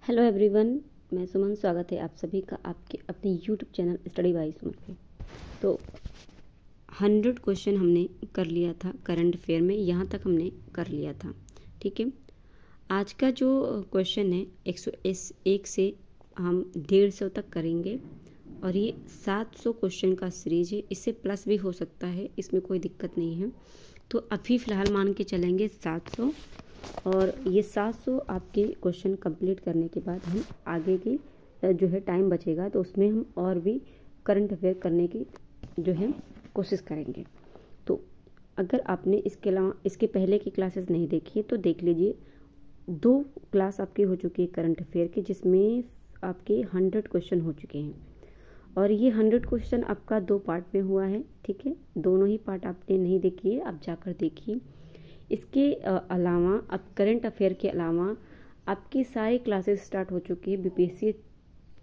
Hello everyone, मैं सुमन। स्वागत है आप सभी का आपके अपने यूट्यूब चैनल स्टडी बाय सुमन पे। तो 100 क्वेश्चन हमने कर लिया था करंट अफेयर में, यहाँ तक हमने कर लिया था। ठीक है, आज का जो क्वेश्चन है 101 से हम 150 तक करेंगे और ये 700 क्वेश्चन का सीरीज है। इससे प्लस भी हो सकता है, इसमें कोई दिक्कत नहीं है। तो अभी फ़िलहाल मान के चलेंगे 700, और ये 700 आपके क्वेश्चन कंप्लीट करने के बाद हम आगे की जो है टाइम बचेगा तो उसमें हम और भी करंट अफेयर करने की जो है कोशिश करेंगे। तो अगर आपने इसके अलावा इसके पहले की क्लासेस नहीं देखी तो देख लीजिए। 2 क्लास आपकी हो चुकी है करंट अफेयर की, जिसमें आपके 100 क्वेश्चन हो चुके हैं और ये 100 क्वेश्चन आपका 2 पार्ट में हुआ है। ठीक है, दोनों ही पार्ट आपने नहीं देखी है, आप जाकर देखिए। इसके अलावा अब करंट अफेयर के अलावा आपकी सारी क्लासेस स्टार्ट हो चुकी है बीपीएससी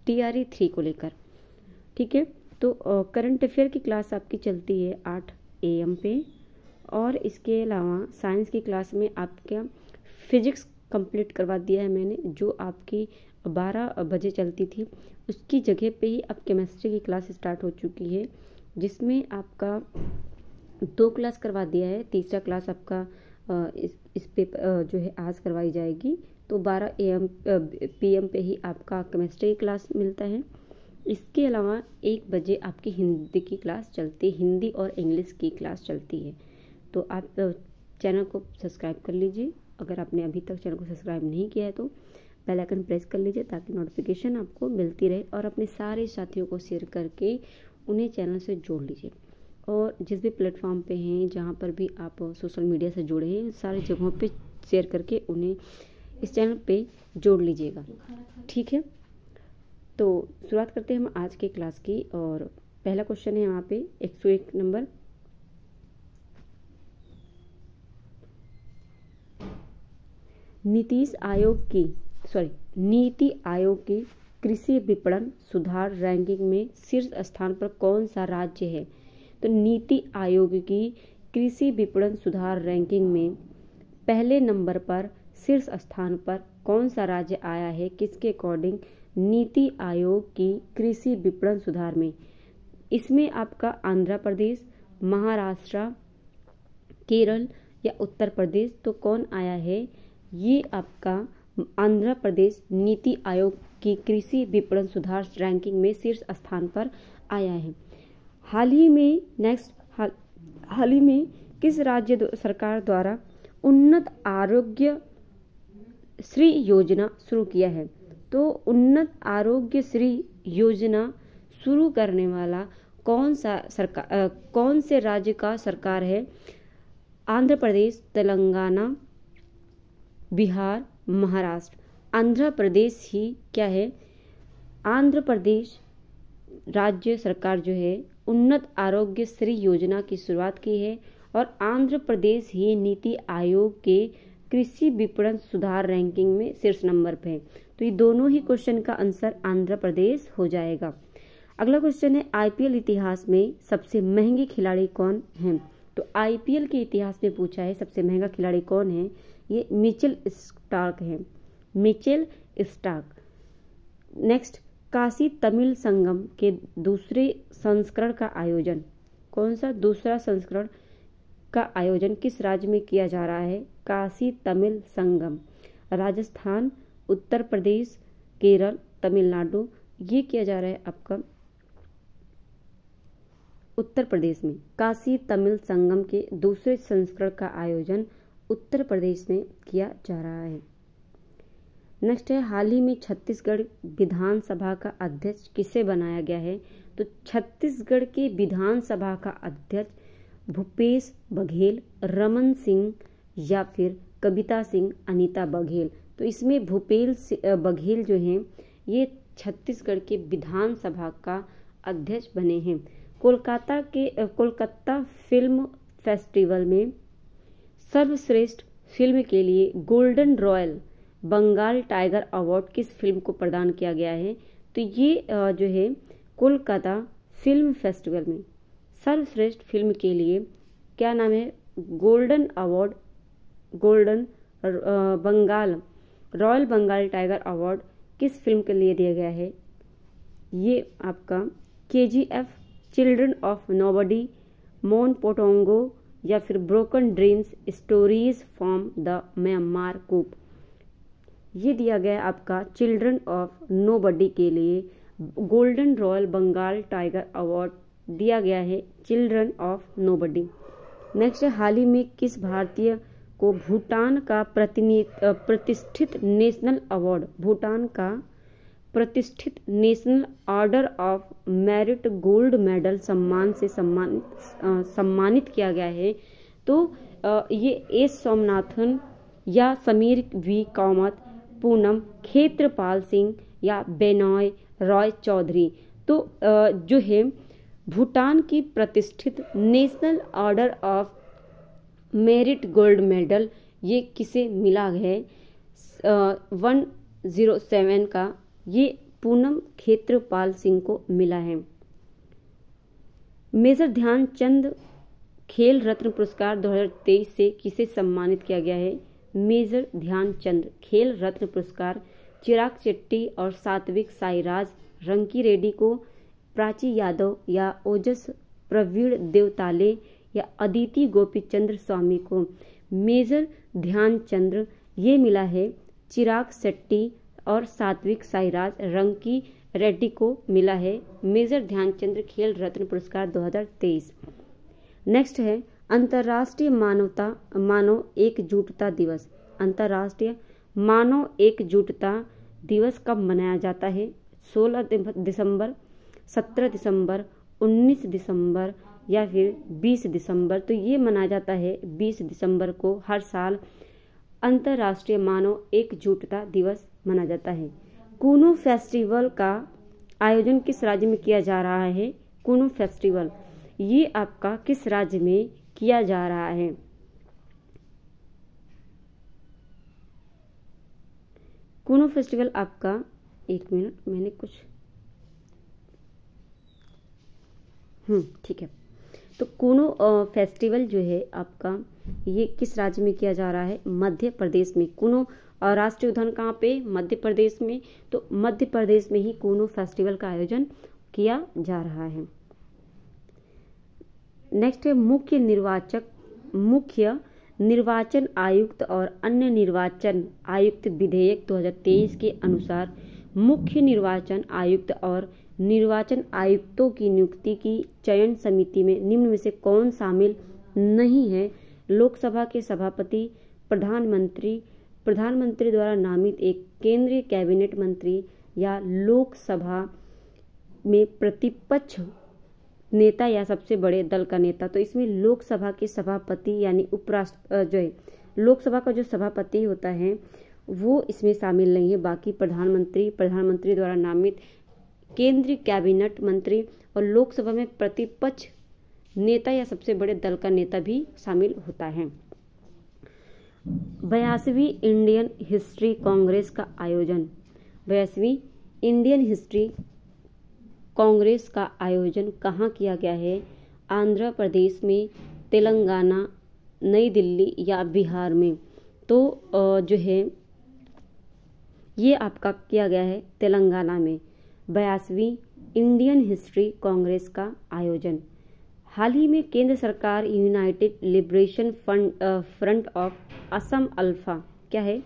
टीआरई 3 को लेकर। ठीक है, तो करंट अफेयर की क्लास आपकी चलती है 8 AM पे, और इसके अलावा साइंस की क्लास में आपका फिजिक्स कंप्लीट करवा दिया है मैंने, जो आपकी 12 बजे चलती थी। उसकी जगह पे ही अब केमिस्ट्री की क्लास स्टार्ट हो चुकी है, जिसमें आपका 2 क्लास करवा दिया है। तीसरा क्लास आपका इस पेपर जो है आज करवाई जाएगी। तो 12 PM पे ही आपका केमिस्ट्री क्लास मिलता है। इसके अलावा 1 बजे आपकी हिंदी की क्लास चलती है, हिंदी और इंग्लिश की क्लास चलती है। तो आप चैनल को सब्सक्राइब कर लीजिए। अगर आपने अभी तक चैनल को सब्सक्राइब नहीं किया है तो बेल आइकन प्रेस कर लीजिए, ताकि नोटिफिकेशन आपको मिलती रहे, और अपने सारे साथियों को शेयर करके उन्हें चैनल से जोड़ लीजिए। और जिस भी प्लेटफॉर्म पे हैं, जहाँ पर भी आप सोशल मीडिया से जुड़े हैं, सारी जगहों पे शेयर करके उन्हें इस चैनल पे जोड़ लीजिएगा। ठीक है, तो शुरुआत करते हैं हम आज के क्लास की। और पहला क्वेश्चन है यहाँ पे 101 नंबर। नीति आयोग की कृषि विपणन सुधार रैंकिंग में शीर्ष स्थान पर कौन सा राज्य है? तो नीति आयोग की कृषि विपणन सुधार रैंकिंग में पहले नंबर पर शीर्ष स्थान पर कौन सा राज्य आया है? किसके अकॉर्डिंग नीति आयोग की कृषि विपणन सुधार में? इसमें आपका आंध्र प्रदेश, महाराष्ट्र, केरल या उत्तर प्रदेश। तो कौन आया है? ये आपका आंध्र प्रदेश नीति आयोग की कृषि विपणन सुधार रैंकिंग में शीर्ष स्थान पर आया है। हाल ही में किस राज्य सरकार द्वारा उन्नत आरोग्य श्री योजना शुरू किया है? तो उन्नत आरोग्य श्री योजना शुरू करने वाला कौन से राज्य का सरकार है? आंध्र प्रदेश, तेलंगाना, बिहार, महाराष्ट्र। आंध्र प्रदेश ही क्या है? आंध्र प्रदेश राज्य सरकार जो है उन्नत आरोग्य श्री योजना की शुरुआत की है, और आंध्र प्रदेश ही नीति आयोग के कृषि विपणन सुधार रैंकिंग में शीर्ष नंबर पे है। तो ये दोनों ही क्वेश्चन का आंसर आंध्र प्रदेश हो जाएगा। अगला क्वेश्चन है IPL इतिहास में सबसे महंगे खिलाड़ी कौन हैं? तो IPL के इतिहास में पूछा है सबसे महंगा खिलाड़ी कौन है? ये मिचेल स्टार्क है, Mitchell Starc. Next, Kashi Tamil Sangam के दूसरे संस्करण का आयोजन, कौन सा दूसरा संस्करण का आयोजन किस राज्य में किया जा रहा है? काशी तमिल संगम राजस्थान, उत्तर प्रदेश, केरल, तमिलनाडु। ये किया जा रहा है आपका उत्तर प्रदेश में। काशी तमिल संगम के दूसरे संस्करण का आयोजन उत्तर प्रदेश में किया जा रहा है। नेक्स्ट है, हाल ही में छत्तीसगढ़ विधानसभा का अध्यक्ष किसे बनाया गया है? तो छत्तीसगढ़ के विधानसभा का अध्यक्ष भूपेश बघेल, रमन सिंह या फिर कविता सिंह, अनीता बघेल। तो इसमें भूपेश बघेल जो हैं ये छत्तीसगढ़ के विधानसभा का अध्यक्ष बने हैं। कोलकाता फिल्म फेस्टिवल में सर्वश्रेष्ठ फिल्म के लिए golden royal Bengal tiger award किस फिल्म को प्रदान किया गया है? तो ये जो है कोलकाता फिल्म फेस्टिवल में सर्वश्रेष्ठ फिल्म के लिए क्या नाम है? Golden Bengal royal Bengal tiger award किस फिल्म के लिए दिया गया है? ये आपका KGF, चिल्ड्रन ऑफ नोबडी, मोन पोटोंगो या फिर broken dreams stories from the Myanmar coup. ये दिया गया आपका चिल्ड्रन ऑफ नोबडी के लिए golden royal Bengal tiger award दिया गया है चिल्ड्रन ऑफ नोबडी। नेक्स्ट है, हाल ही में किस भारतीय को भूटान का प्रतिष्ठित नेशनल अवार्ड, भूटान का प्रतिष्ठित national order of merit gold medal सम्मान से सम्मानित किया गया है? तो ये एस सोमनाथन या समीर वी कामत, पूनम खेत्रपाल सिंह या बेनॉय रॉय चौधरी। तो जो है भूटान की प्रतिष्ठित national order of merit gold medal ये किसे मिला है? 107 का ये पूनम खेत्रपाल सिंह को मिला है। मेजर ध्यानचंद खेल रत्न पुरस्कार 2023 से किसे सम्मानित किया गया है? मेजर ध्यानचंद खेल रत्न पुरस्कार चिराग शेट्टी और सात्विक साईराज रंकी रेड्डी को, प्राची यादव या ओजस प्रवीण देवताले या अदिति गोपीचंद्र स्वामी को। मेजर ध्यानचंद ये मिला है चिराग शेट्टी और सात्विक साईराज रंकी रेड्डी को मिला है मेजर ध्यानचंद खेल रत्न पुरस्कार 2023। नेक्स्ट है, अंतर्राष्ट्रीय मानव एकजुटता दिवस। अंतर्राष्ट्रीय मानव एकजुटता दिवस कब मनाया जाता है? 16 दिसंबर, 17 दिसंबर, 19 दिसंबर या फिर 20 दिसंबर। तो ये मनाया जाता है 20 दिसंबर को हर साल अंतर्राष्ट्रीय मानव एकजुटता दिवस मना जाता है। कूनो फेस्टिवल का आयोजन किस राज्य में किया जा रहा है? कूनो फेस्टिवल ये आपका किस राज्य में किया जा रहा है? कूनो फेस्टिवल आपका, एक मिनट मैंने कुछ ठीक है। तो कूनो फेस्टिवल जो है आपका ये किस राज्य में किया जा रहा है? मध्य प्रदेश में। कूनो राष्ट्रीय उद्यान कहाँ पे? मध्य प्रदेश में। तो मध्य प्रदेश में ही कूनो फेस्टिवल का आयोजन किया जा रहा है। नेक्स्ट है, मुख्य निर्वाचन आयुक्त और अन्य निर्वाचन आयुक्त विधेयक 2023 के अनुसार मुख्य निर्वाचन आयुक्त और निर्वाचन आयुक्तों की नियुक्ति की चयन समिति में निम्न में से कौन शामिल नहीं है? लोकसभा के सभापति, प्रधानमंत्री द्वारा नामित एक केंद्रीय कैबिनेट मंत्री या लोकसभा में प्रतिपक्ष नेता या सबसे बड़े दल का नेता। तो इसमें लोकसभा के सभापति यानी जो है लोकसभा का जो सभापति होता है वो इसमें शामिल नहीं है। बाकी प्रधानमंत्री द्वारा नामित केंद्रीय कैबिनेट मंत्री और लोकसभा में प्रतिपक्ष नेता या सबसे बड़े दल का नेता भी शामिल होता है। 82वीं इंडियन हिस्ट्री कांग्रेस का आयोजन। 82वीं इंडियन हिस्ट्री कांग्रेस का आयोजन कहाँ किया गया है? आंध्र प्रदेश में, तेलंगाना, नई दिल्ली या बिहार में। तो जो है ये आपका किया गया है तेलंगाना में। 82वीं इंडियन हिस्ट्री कांग्रेस का आयोजन। हाल ही में केंद्र सरकार united liberation front of Assam ULFA, क्या है?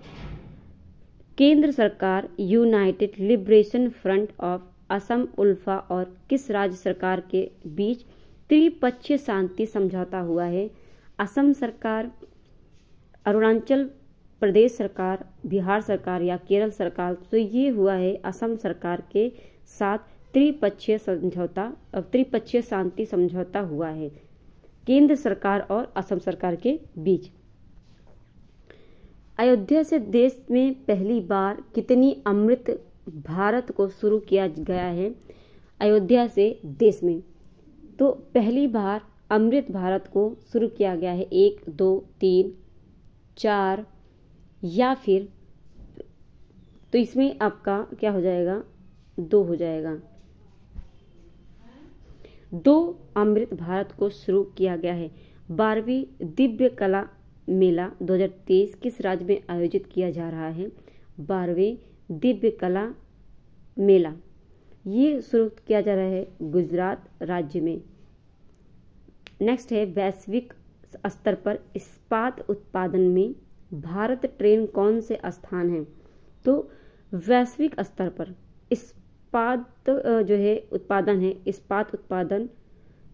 केंद्र सरकार united liberation front of Assam ULFA और किस राज्य सरकार के बीच त्रिपक्षीय शांति समझौता हुआ है? असम सरकार, अरुणाचल प्रदेश सरकार, बिहार सरकार या केरल सरकार। तो ये हुआ है असम सरकार के साथ त्रिपक्षीय शांति समझौता हुआ है केंद्र सरकार और असम सरकार के बीच। अयोध्या से देश में पहली बार कितनी अमृत भारत को शुरू किया गया है? अयोध्या से देश में तो पहली बार अमृत भारत को शुरू किया गया है 1, 2, 3, 4 या फिर, तो इसमें आपका क्या हो जाएगा? 2 हो जाएगा। 2 अमृत भारत को शुरू किया गया है। 12वीं दिव्य कला मेला 2023 किस राज्य में आयोजित किया जा रहा है? 12वीं दिव्य कला मेला, ये शुरू किया जा रहा है गुजरात राज्य में। नेक्स्ट है वैश्विक स्तर पर इस्पात उत्पादन में भारत ट्रेन कौन से स्थान है। तो वैश्विक स्तर पर इस्पात जो है उत्पादन है, इस्पात उत्पादन,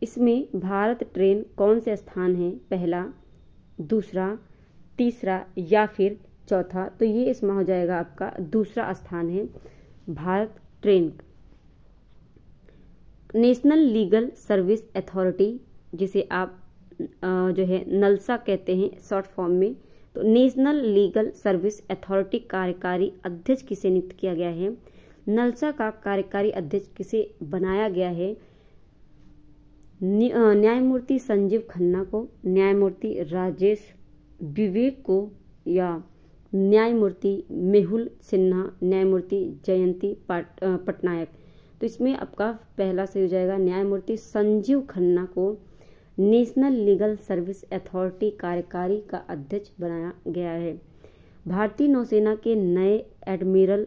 इसमें भारत ट्रेन कौन से स्थान है, पहला, दूसरा, तीसरा या फिर चौथा। तो ये इसमें हो जाएगा आपका दूसरा स्थान है Bharat train. National legal service authority, जिसे आप जो है नलसा कहते हैं शॉर्ट फॉर्म में, तो नेशनल लीगल सर्विस अथॉरिटी कार्यकारी अध्यक्ष किसे नियुक्त किया गया है। नलसा का कार्यकारी अध्यक्ष किसे बनाया गया है, न्यायमूर्ति संजीव खन्ना को, न्यायमूर्ति राजेश विवेक को, या न्यायमूर्ति मेहुल सिन्हा, न्यायमूर्ति जयंती पटनायक। तो इसमें आपका पहला सही हो जाएगा, न्यायमूर्ति संजीव खन्ना को नेशनल लीगल सर्विस अथॉरिटी कार्यकारी का अध्यक्ष बनाया गया है। भारतीय नौसेना के नए एडमिरल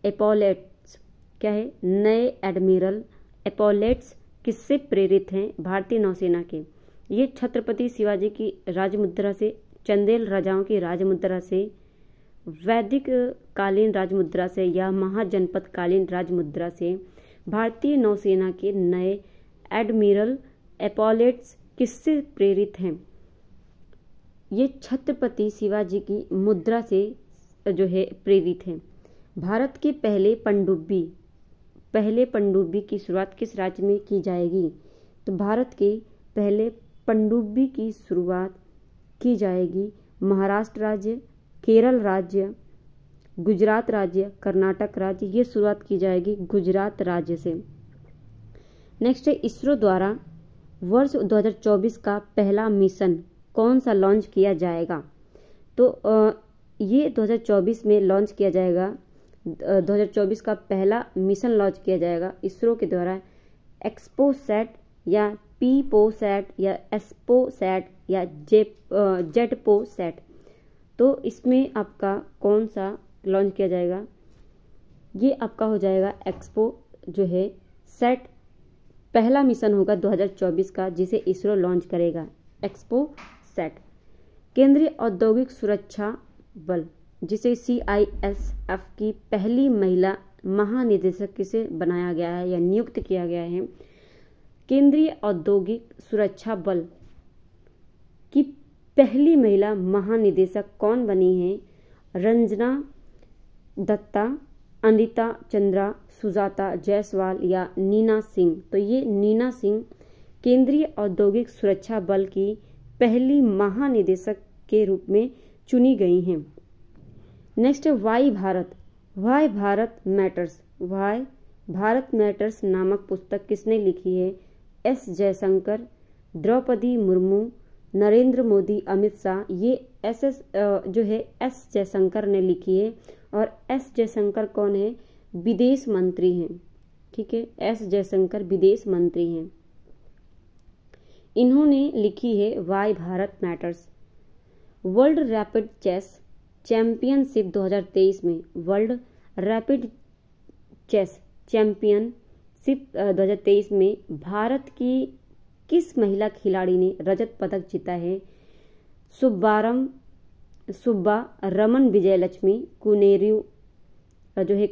एपॉलेट्स क्या है, नए एडमिरल एपॉलेट्स किससे प्रेरित हैं, भारतीय नौसेना के। ये छत्रपति शिवाजी की राजमुद्रा से, चंदेल राजाओं की राजमुद्रा से, वैदिक कालीन राजमुद्रा से या महाजनपद कालीन राजमुद्रा से भारतीय नौसेना के नए एडमिरल एपॉलेट्स किससे प्रेरित हैं। ये छत्रपति शिवाजी की मुद्रा से जो है प्रेरित हैं। भारत के पहले पनडुब्बी की शुरुआत किस राज्य में की जाएगी। तो भारत के पहले पनडुब्बी की शुरुआत की जाएगी महाराष्ट्र राज्य, केरल राज्य, गुजरात राज्य, कर्नाटक राज्य। ये शुरुआत की जाएगी गुजरात राज्य से। नेक्स्ट है इसरो द्वारा वर्ष 2024 का पहला मिशन कौन सा लॉन्च किया जाएगा। तो ये 2024 में लॉन्च किया जाएगा, 2024 का पहला मिशन लॉन्च किया जाएगा इसरो के द्वारा। एक्सपोसैट या पीपोसैट या एस्पोसैट या जेटपोसैट। तो इसमें आपका कौन सा लॉन्च किया जाएगा, ये आपका हो जाएगा एक्सपो जो है सेट, पहला मिशन होगा 2024 का जिसे इसरो लॉन्च करेगा, एक्सपो सेट। केंद्रीय औद्योगिक सुरक्षा बल जिसे CISF की पहली महिला महानिदेशक किसे बनाया गया है या नियुक्त किया गया है। केंद्रीय औद्योगिक सुरक्षा बल की पहली महिला महानिदेशक कौन बनी है, रंजना दत्ता, अनिता चंद्रा, सुजाता जायसवाल या नीना सिंह। तो ये नीना सिंह केंद्रीय औद्योगिक सुरक्षा बल की पहली महानिदेशक के रूप में चुनी गई हैं। नेक्स्ट है why Bharat matters. Why Bharat matters नामक पुस्तक किसने लिखी है, S जयशंकर, द्रौपदी मुर्मू, नरेंद्र मोदी, अमित शाह। ये S जयशंकर ने लिखी है। और S जयशंकर कौन है, विदेश मंत्री हैं। ठीक है, S जयशंकर विदेश मंत्री हैं। इन्होंने लिखी है why Bharat matters. World rapid chess championship 2023 में, वर्ल्ड रैपिड चेस चैंपियनशिप 2023 में भारत की किस महिला खिलाड़ी ने रजत पदक जीता है। Subba Raman, Vijayalakshmi,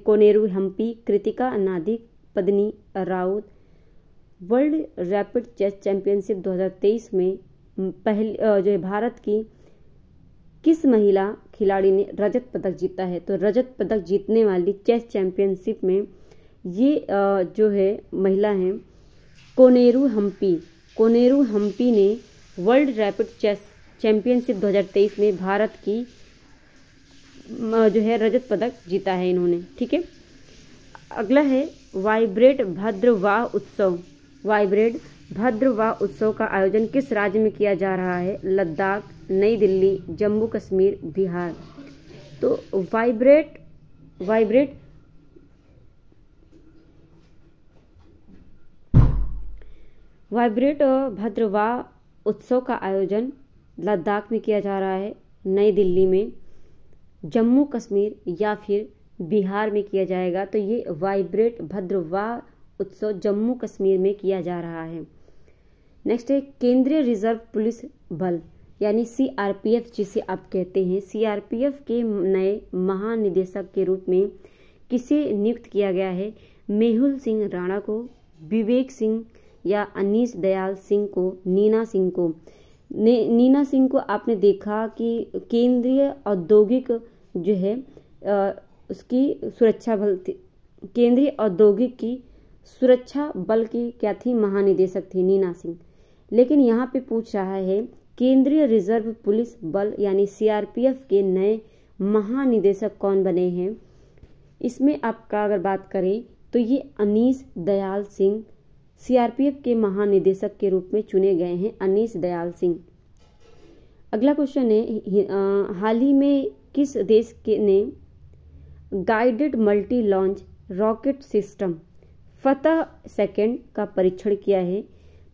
Koneru Humpy, Kritika Nadig, Padmini Rout. World rapid chess championship 2023 में पहली भारत की किस महिला खिलाड़ी ने रजत पदक जीता है। तो रजत पदक जीतने वाली चेस चैंपियनशिप में ये जो है महिला हैं कोनेरू हम्पी ने वर्ल्ड रैपिड चेस चैंपियनशिप 2023 में भारत की जो है रजत पदक जीता है इन्होंने। ठीक है, अगला है वाइब्रेट भद्रवाह उत्सव। वाइब्रेट भद्रवाह उत्सव का आयोजन किस राज्य में किया जा रहा है, लद्दाख, नई दिल्ली, जम्मू कश्मीर, बिहार। तो वाइब्रेट भद्रवाह उत्सव का आयोजन लद्दाख में किया जा रहा है, नई दिल्ली में, जम्मू कश्मीर या फिर बिहार में किया जाएगा। तो ये वाइब्रेट भद्रवाह उत्सव जम्मू कश्मीर में किया जा रहा है। नेक्स्ट है केंद्रीय रिजर्व पुलिस बल यानी सीआरपीएफ जिसे आप कहते हैं, सीआरपीएफ के नए महानिदेशक के रूप में किसे नियुक्त किया गया है? मेहुल सिंह राणा को, विवेक सिंह या अनीश दयाल सिंह को, नीना सिंह को। नीना सिंह को आपने देखा कि केंद्रीय औद्योगिक जो है उसकी सुरक्षा बल थी, केंद्रीय औद्योगिक की सुरक्षा बल की क्या थी? महानिदेशक थी नीना सिंह। लेकिन यहाँ पे पूछ रहा है केंद्रीय रिजर्व पुलिस बल यानी सीआरपीएफ के नए महानिदेशक कौन बने हैं? इसमें आपका अगर बात करें तो ये अनीश दयाल सिंह सीआरपीएफ के महानिदेशक के रूप में चुने गए हैं, अनीश दयाल सिंह। अगला क्वेश्चन है हाल ही में किस देश के ने guided multi launch rocket system फतह सेकंड का परीक्षण किया है?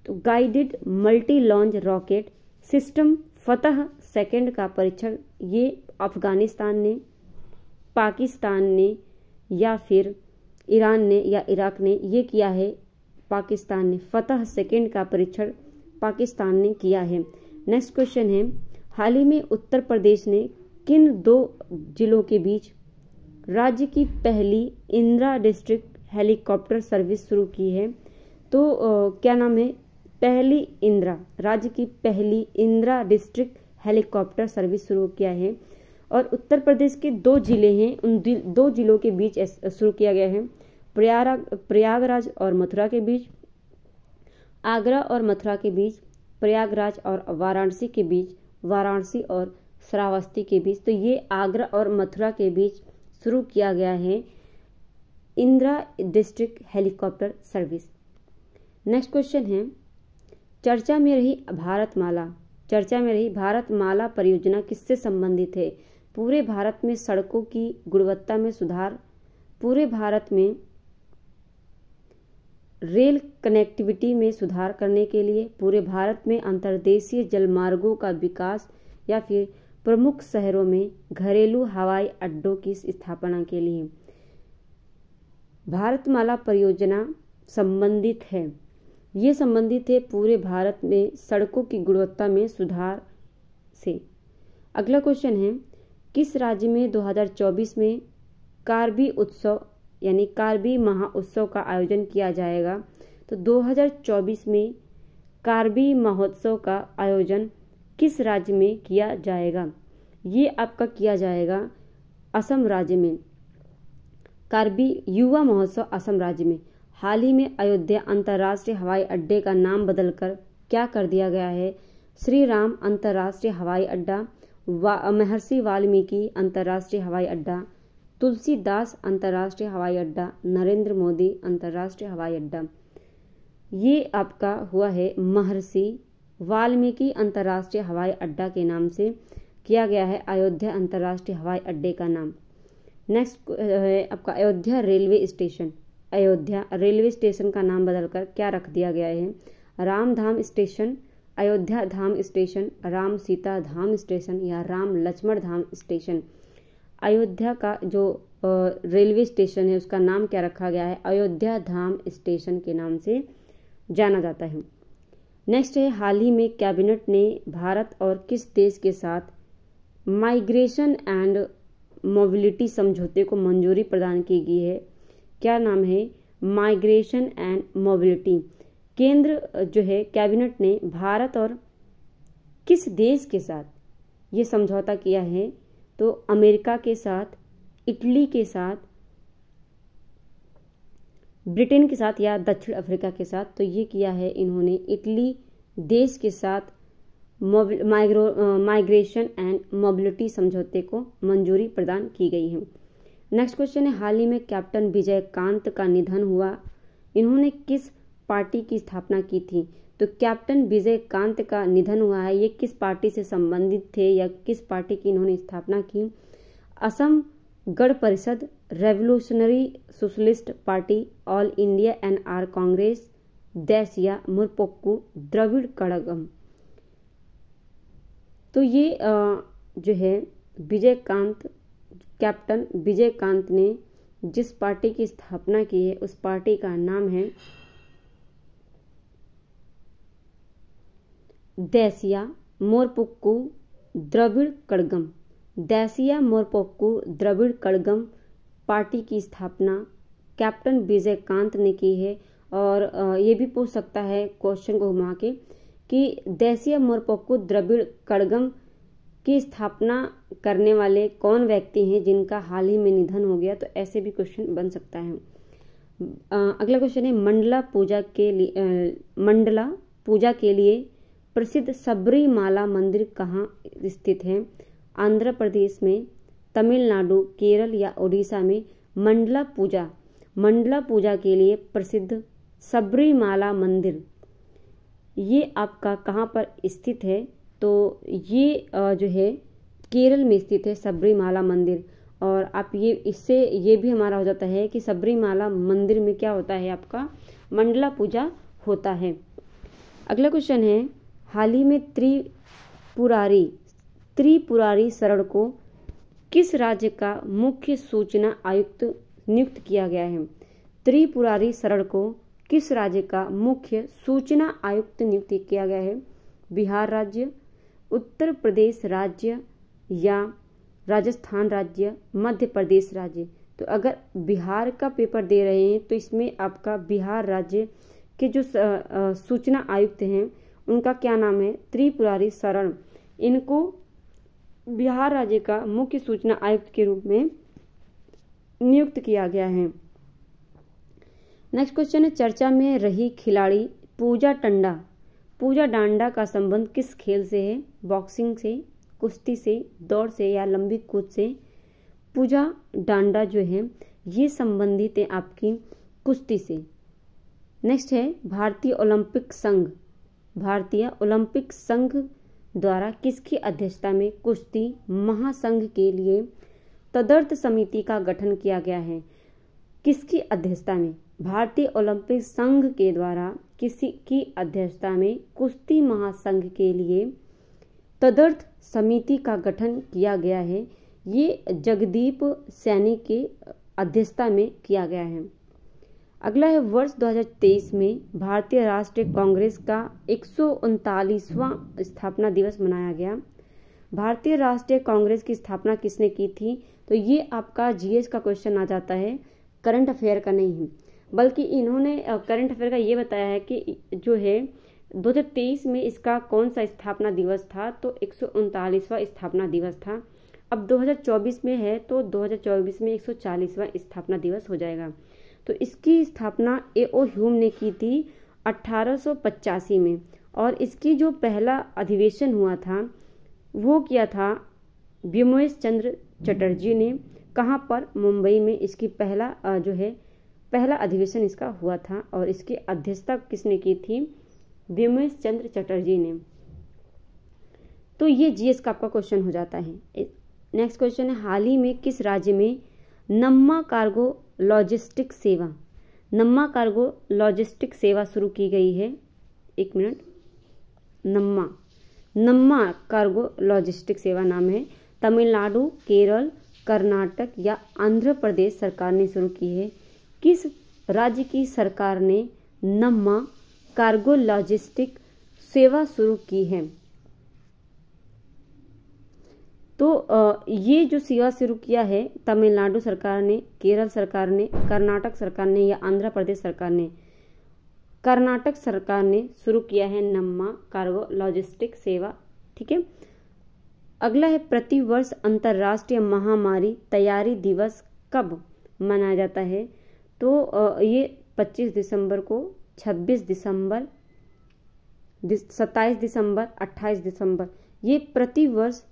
तो guided multi launch rocket system फतह सेकंड का परीक्षण ये अफगानिस्तान ने, पाकिस्तान ने या फिर ईरान ने या इराक ने ये किया है? पाकिस्तान ने। फतह सेकंड का परीक्षण पाकिस्तान ने किया है। नेक्स्ट क्वेश्चन है हाल ही में उत्तर प्रदेश ने किन 2 जिलों के बीच राज्य की पहली इंदिरा डिस्ट्रिक्ट हेलीकॉप्टर सर्विस शुरू की है? तो क्या नाम है? पहली इंदिरा, राज्य की पहली इंदिरा डिस्ट्रिक्ट हेलीकॉप्टर सर्विस शुरू किया है। और उत्तर प्रदेश के 2 जिले हैं, उन 2 जिलों के बीच शुरू किया गया है। प्रयागराज और मथुरा के बीच, आगरा और मथुरा के बीच, प्रयागराज और वाराणसी के बीच, वाराणसी और श्रावस्ती के बीच। तो ये आगरा और मथुरा के बीच शुरू किया गया है Indira district helicopter service. Next question है चर्चा में रही भारतमाला परियोजना किससे संबंधित है? पूरे भारत में सड़कों की गुणवत्ता में सुधार, पूरे भारत में रेल कनेक्टिविटी में सुधार करने के लिए, पूरे भारत में अंतर्देशीय जलमार्गों का विकास या फिर प्रमुख शहरों में घरेलू हवाई अड्डों की स्थापना के लिए भारतमाला परियोजना संबंधित है। ये संबंधित है पूरे भारत में सड़कों की गुणवत्ता में सुधार से। अगला क्वेश्चन है किस राज्य में 2024 में कार्बी उत्सव यानी कार्बी महोत्सव का आयोजन किया जाएगा? तो 2024 में कार्बी महोत्सव का आयोजन किस राज्य में किया जाएगा? ये आपका किया जाएगा असम राज्य में। कार्बी युवा महोत्सव असम राज्य में। हाल ही में अयोध्या अंतर्राष्ट्रीय हवाई अड्डे का नाम बदलकर क्या कर दिया गया है? श्री राम अंतर्राष्ट्रीय हवाई अड्डा, महर्षि वाल्मीकि अंतर्राष्ट्रीय हवाई अड्डा, तुलसीदास अंतर्राष्ट्रीय हवाई अड्डा, नरेंद्र मोदी अंतर्राष्ट्रीय हवाई अड्डा। ये आपका हुआ है महर्षि वाल्मीकि अंतर्राष्ट्रीय हवाई अड्डा के नाम से किया गया है अयोध्या अंतर्राष्ट्रीय हवाई अड्डे का नाम। नेक्स्ट है आपका Ayodhya railway station. Ayodhya railway station का नाम बदलकर क्या रख दिया गया है? राम धाम स्टेशन, अयोध्या धाम स्टेशन, राम सीता धाम स्टेशन या राम लक्ष्मण धाम स्टेशन। अयोध्या का जो रेलवे स्टेशन है उसका नाम क्या रखा गया है? अयोध्या धाम स्टेशन के नाम से जाना जाता है। नेक्स्ट है हाल ही में कैबिनेट ने भारत और किस देश के साथ माइग्रेशन एंड मोबिलिटी समझौते को मंजूरी प्रदान की गई है? क्या नाम है? Migration and mobility. केंद्र जो है कैबिनेट ने भारत और किस देश के साथ ये समझौता किया है? तो अमेरिका के साथ, इटली के साथ, ब्रिटेन के साथ या दक्षिण अफ्रीका के साथ। तो ये किया है इन्होंने इटली देश के साथ माइग्रेशन एंड मोबिलिटी समझौते को मंजूरी प्रदान की गई है। नेक्स्ट क्वेश्चन है हाल ही में कैप्टन विजयकांत का निधन हुआ, इन्होंने किस पार्टी की स्थापना की थी? तो कैप्टन विजयकांत का निधन हुआ है, ये किस पार्टी से संबंधित थे या किस पार्टी की इन्होंने स्थापना की? Asom Gana Parishad, revolutionary socialist party, all India NR Congress, Desiya Murpokku Dravid Kazhagam. तो ये जो है विजयकांत कैप्टन विजयकांत ने जिस पार्टी की स्थापना की है उस पार्टी का नाम है देसिया मोरपोक्कू द्रविड़ कड़गम। देसिया मोरपोक्कू द्रविड़ कड़गम पार्टी की स्थापना कैप्टन विजयकांत ने की है। और ये भी पूछ सकता है क्वेश्चन को घुमा के कि देसिया मोरपोक्कू द्रविड़ कड़गम की स्थापना करने वाले कौन व्यक्ति हैं जिनका हाल ही में निधन हो गया, तो ऐसे भी क्वेश्चन बन सकता है। अगला क्वेश्चन है मंडला पूजा के लिए प्रसिद्ध सबरीमाला मंदिर कहाँ स्थित है? आंध्र प्रदेश में, तमिलनाडु, केरल या उड़ीसा में मंडला पूजा के लिए प्रसिद्ध सबरीमाला मंदिर ये आपका कहाँ पर स्थित है? तो ये जो है केरल में स्थित है सबरीमाला मंदिर। और आप ये भी हमारा हो जाता है कि सबरीमाला मंदिर में क्या होता है, आपका मंडला पूजा होता है। अगला क्वेश्चन है हाल ही में त्रिपुरारी शरण को किस राज्य का मुख्य सूचना आयुक्त नियुक्त किया गया है? त्रिपुरारी शरण को किस राज्य का मुख्य सूचना आयुक्त नियुक्त किया गया है? बिहार राज्य, उत्तर प्रदेश राज्य या राजस्थान राज्य, मध्य प्रदेश राज्य। तो अगर बिहार का पेपर दे रहे हैं तो इसमें आपका बिहार राज्य के जो सूचना आयुक्त हैं उनका क्या नाम है? त्रिपुरारी शरण। इनको बिहार राज्य का मुख्य सूचना आयुक्त के रूप में नियुक्त किया गया है। नेक्स्ट क्वेश्चन है चर्चा में रही खिलाड़ी पूजा डांडा का संबंध किस खेल से है? बॉक्सिंग से, कुश्ती से, दौड़ से या लंबी कूद से? पूजा डांडा जो है ये संबंधित है आपकी कुश्ती से। नेक्स्ट है भारतीय ओलंपिक संघ द्वारा किसकी अध्यक्षता में कुश्ती महासंघ के लिए तदर्थ समिति का गठन किया गया है? किसकी अध्यक्षता में? भारतीय ओलंपिक संघ के द्वारा किसी की अध्यक्षता में कुश्ती महासंघ के लिए तदर्थ समिति का गठन किया गया है। ये जगदीप सैनी के अध्यक्षता में किया गया है। अगला है वर्ष 2023 में भारतीय राष्ट्रीय कांग्रेस का 139वां स्थापना दिवस मनाया गया। भारतीय राष्ट्रीय कांग्रेस की स्थापना किसने की थी? तो ये आपका जीएस का क्वेश्चन आ जाता है, करंट अफेयर का नहीं है, बल्कि इन्होंने करंट अफेयर का ये बताया है कि जो है 2023 में इसका कौन सा स्थापना दिवस था, तो 139वां स्थापना दिवस था। अब 2024 में है तो 2024 में 140वां स्थापना दिवस हो जाएगा। तो इसकी स्थापना ए.ओ. ह्यूम ने की थी 1885 में, और इसकी जो पहला अधिवेशन हुआ था वो किया था बिमोश चंद्र चटर्जी ने। कहाँ पर? मुंबई में इसकी पहला अधिवेशन इसका हुआ था, और इसकी अध्यक्षता किसने की थी? बिमोश चंद्र चटर्जी ने। तो ये जीएस का आपका क्वेश्चन हो जाता है। नेक्स्ट क्वेश्चन है हाल ही में किस राज्य में नम्मा कार्गो लॉजिस्टिक सेवा शुरू की गई है? एक मिनट, नम्मा कार्गो लॉजिस्टिक सेवा नाम है। तमिलनाडु, केरल, कर्नाटक या आंध्र प्रदेश सरकार ने शुरू की है? किस राज्य की सरकार ने नम्मा कार्गो लॉजिस्टिक सेवा शुरू की है? तो ये जो सेवा शुरू किया है तमिलनाडु सरकार ने, केरल सरकार ने, कर्नाटक सरकार ने या आंध्र प्रदेश सरकार ने? कर्नाटक सरकार ने शुरू किया है नम्मा कार्गो लॉजिस्टिक सेवा। ठीक है। अगला है प्रतिवर्ष अंतर्राष्ट्रीय महामारी तैयारी दिवस कब मनाया जाता है? तो ये 25 दिसंबर को, 26 दिसंबर, 27 दिसंबर, 28 दिसंबर। ये प्रतिवर्ष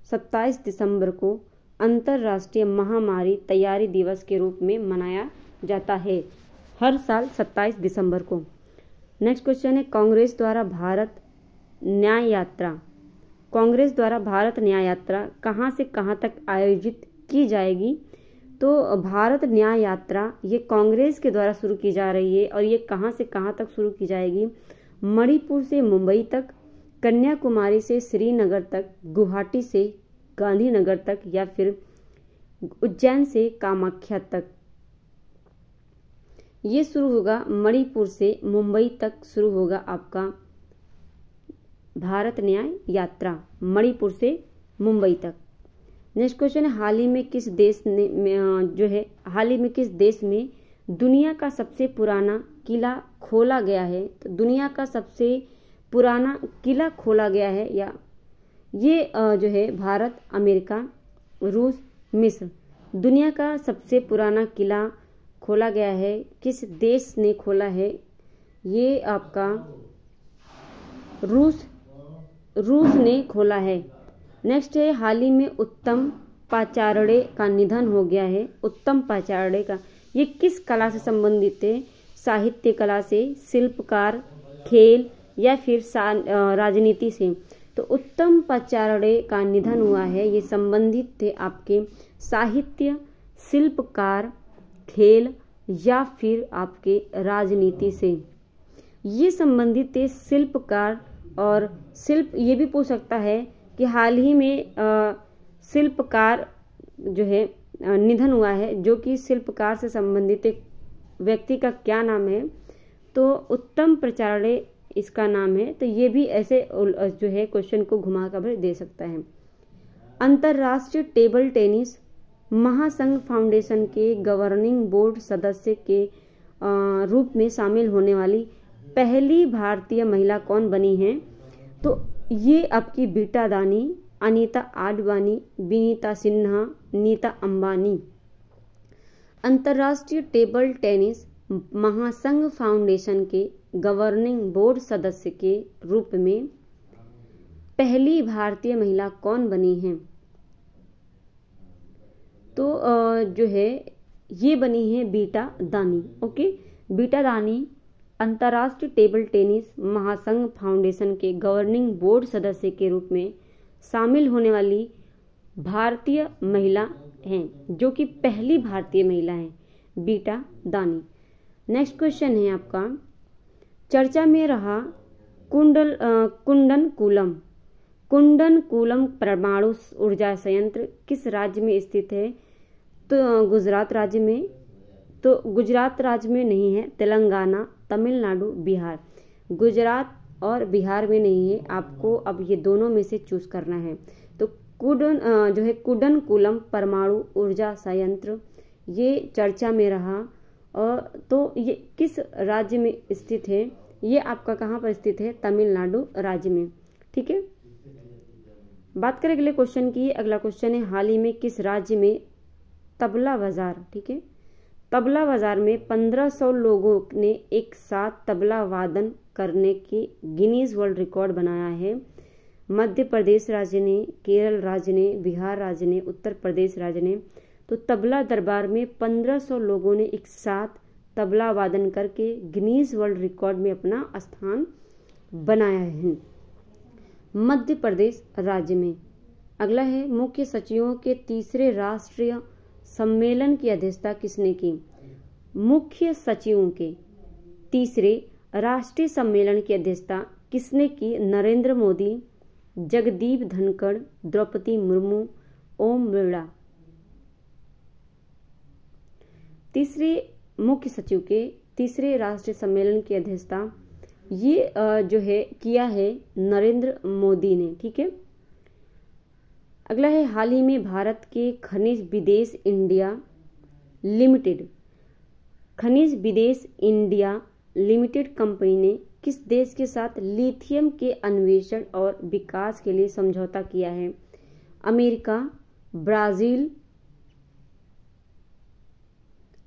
27 दिसंबर को अंतर्राष्ट्रीय महामारी तैयारी दिवस के रूप में मनाया जाता है, हर साल 27 दिसंबर को। नेक्स्ट क्वेश्चन है कांग्रेस द्वारा भारत न्याय यात्रा कहाँ से कहाँ तक आयोजित की जाएगी? तो भारत न्याय यात्रा ये कांग्रेस के द्वारा शुरू की जा रही है, और ये कहाँ से कहाँ तक शुरू की जाएगी? मणिपुर से मुंबई तक, कन्याकुमारी से श्रीनगर तक, गुवाहाटी से गांधीनगर तक, या फिर उज्जैन से कामाख्या तक। ये शुरू होगा मणिपुर से मुंबई तक शुरू होगा आपका भारत न्याय यात्रा, मणिपुर से मुंबई तक। नेक्स्ट क्वेश्चन है, हाल ही में किस देश में दुनिया का सबसे पुराना किला खोला गया है? तो दुनिया का सबसे पुराना किला खोला गया है या ये जो है भारत, अमेरिका, रूस, मिस्र। दुनिया का सबसे पुराना किला खोला गया है, किस देश ने खोला है? ये आपका रूस ने खोला है। नेक्स्ट है, हाल ही में उत्तम पाचार्य का निधन हो गया है। उत्तम पाचार्य का ये किस कला से संबंधित है? साहित्य कला से, शिल्पकार, खेल या फिर राजनीति से? तो उत्तम पाचार्य का निधन हुआ है, ये संबंधित थे आपके साहित्य, शिल्पकार, खेल या फिर आपके राजनीति से। ये संबंधित थे शिल्पकार और शिल्प। ये भी पूछ सकता है कि हाल ही में शिल्पकार जो है निधन हुआ है, जो कि शिल्पकार से संबंधित एक व्यक्ति का क्या नाम है? तो उत्तम पाचार्य इसका नाम है। तो ये भी ऐसे जो है क्वेश्चन को घुमा कर दे सकता है। अंतर्राष्ट्रीय टेबल टेनिस महासंघ फाउंडेशन के गवर्निंग बोर्ड सदस्य के रूप में शामिल होने वाली पहली भारतीय महिला कौन बनी है? तो ये आपकी बीटा दानी, अनीता आडवाणी, विनीता सिन्हा, नीता अंबानी। अंतर्राष्ट्रीय टेबल टेनिस महासंघ फाउंडेशन के गवर्निंग बोर्ड सदस्य के रूप में पहली भारतीय महिला कौन बनी है? तो जो है ये बनी है बीटा दानी। ओके, बीटा दानी अंतर्राष्ट्रीय टेबल टेनिस महासंघ फाउंडेशन के गवर्निंग बोर्ड सदस्य के रूप में शामिल होने वाली भारतीय महिला हैं, जो कि पहली भारतीय महिला हैं, बीटा दानी। नेक्स्ट क्वेश्चन है आपका, चर्चा में रहा कुंडनकुलम परमाणु ऊर्जा संयंत्र किस राज्य में स्थित है? तो गुजरात राज्य में। तो गुजरात राज्य में नहीं है, तेलंगाना, तमिलनाडु, बिहार। गुजरात और बिहार में नहीं है, आपको अब ये दोनों में से चूज करना है। तो कुंडनकुलम परमाणु ऊर्जा संयंत्र ये चर्चा में रहा, और तो ये किस राज्य में स्थित है? ये आपका कहाँ पर स्थित है? तमिलनाडु राज्य में। ठीक है, बात करें अगले क्वेश्चन की। अगला क्वेश्चन है, हाल ही में किस राज्य में तबला बाजार, ठीक है, तबला बाजार में 1500 लोगों ने एक साथ तबला वादन करने की गिनीज वर्ल्ड रिकॉर्ड बनाया है? मध्य प्रदेश राज्य ने, केरल राज्य ने, बिहार राज्य ने, उत्तर प्रदेश राज्य ने। तो तबला दरबार में 1500 लोगों ने एक साथ तबला वादन करके गिनीज वर्ल्ड रिकॉर्ड में अपना स्थान बनाया है, मध्य प्रदेश राज्य में। अगला है, मुख्य सचिवों के तीसरे राष्ट्रीय सम्मेलन की अध्यक्षता किसने की? मुख्य सचिवों के तीसरे राष्ट्रीय सम्मेलन की अध्यक्षता किसने की? नरेंद्र मोदी, जगदीप धनखड़, द्रौपदी मुर्मू, ओम बिरला। तीसरे मुख्य सचिव के तीसरे राष्ट्रीय सम्मेलन की अध्यक्षता ये जो है किया है नरेंद्र मोदी ने। ठीक है, अगला है, हाल ही में भारत के खनिज विदेश इंडिया लिमिटेड कंपनी ने किस देश के साथ लिथियम के अन्वेषण और विकास के लिए समझौता किया है? अमेरिका, ब्राजील,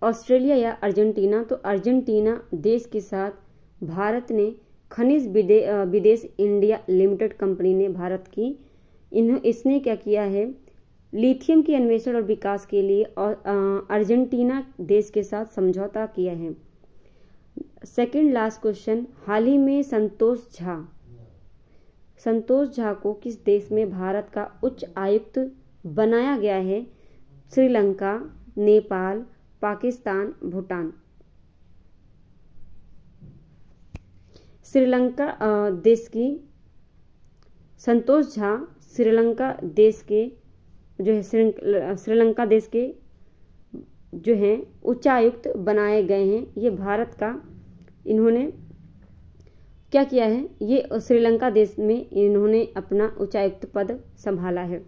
ऑस्ट्रेलिया या अर्जेंटीना? तो अर्जेंटीना देश के साथ भारत ने खनिज विदेश इंडिया लिमिटेड कंपनी ने भारत की इसने क्या किया है? लिथियम के अन्वेषण और विकास के लिए और अर्जेंटीना देश के साथ समझौता किया है। सेकंड लास्ट क्वेश्चन, हाल ही में संतोष झा को किस देश में भारत का उच्च आयुक्त बनाया गया है? श्रीलंका, नेपाल, पाकिस्तान, भूटान। श्रीलंका देश की संतोष झा श्रीलंका देश के जो है श्रीलंका देश के जो हैं उच्चायुक्त बनाए गए हैं। ये भारत का इन्होंने क्या किया है, ये श्रीलंका देश में इन्होंने अपना उच्चायुक्त पद संभाला है।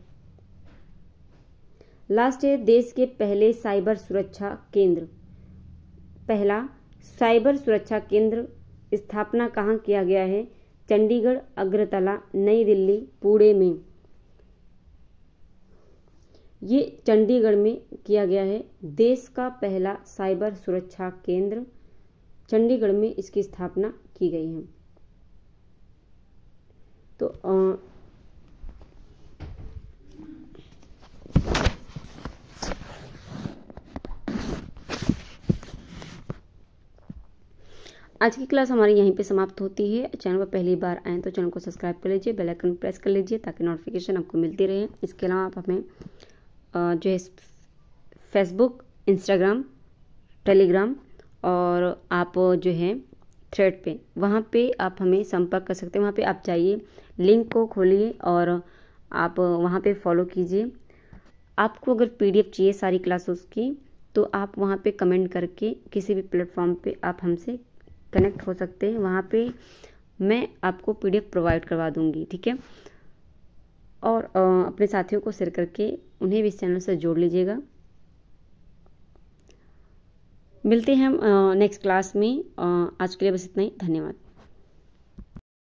लास्ट है देश के पहले साइबर सुरक्षा केंद्र। पहला साइबर सुरक्षा केंद्र स्थापना कहाँ किया गया है? चंडीगढ़, अगरतला, नई दिल्ली, पुणे में। ये चंडीगढ़ में किया गया है। देश का पहला साइबर सुरक्षा केंद्र चंडीगढ़ में इसकी स्थापना की गई है। तो आज की क्लास हमारी यहीं पे समाप्त होती है। चैनल पर पहली बार आए तो चैनल को सब्सक्राइब कर लीजिए, बेल आइकन प्रेस कर लीजिए ताकि नोटिफिकेशन आपको मिलती रहे। इसके अलावा आप हमें जो है फेसबुक, इंस्टाग्राम, टेलीग्राम और आप जो है थ्रेड पे, वहाँ पे आप हमें संपर्क कर सकते हैं। वहाँ पे आप जाइए, लिंक को खोलिए और आप वहाँ पे फॉलो कीजिए। आपको अगर PDF चाहिए सारी क्लासेस की तो आप वहाँ पे कमेंट करके किसी भी प्लेटफॉर्म पे आप हमसे कनेक्ट हो सकते हैं। वहाँ पे मैं आपको PDF प्रोवाइड करवा दूँगी, ठीक है। और अपने साथियों को शेयर करके उन्हें भी इस चैनल से जोड़ लीजिएगा। मिलते हैं हम नेक्स्ट क्लास में। आज के लिए बस इतना ही। धन्यवाद।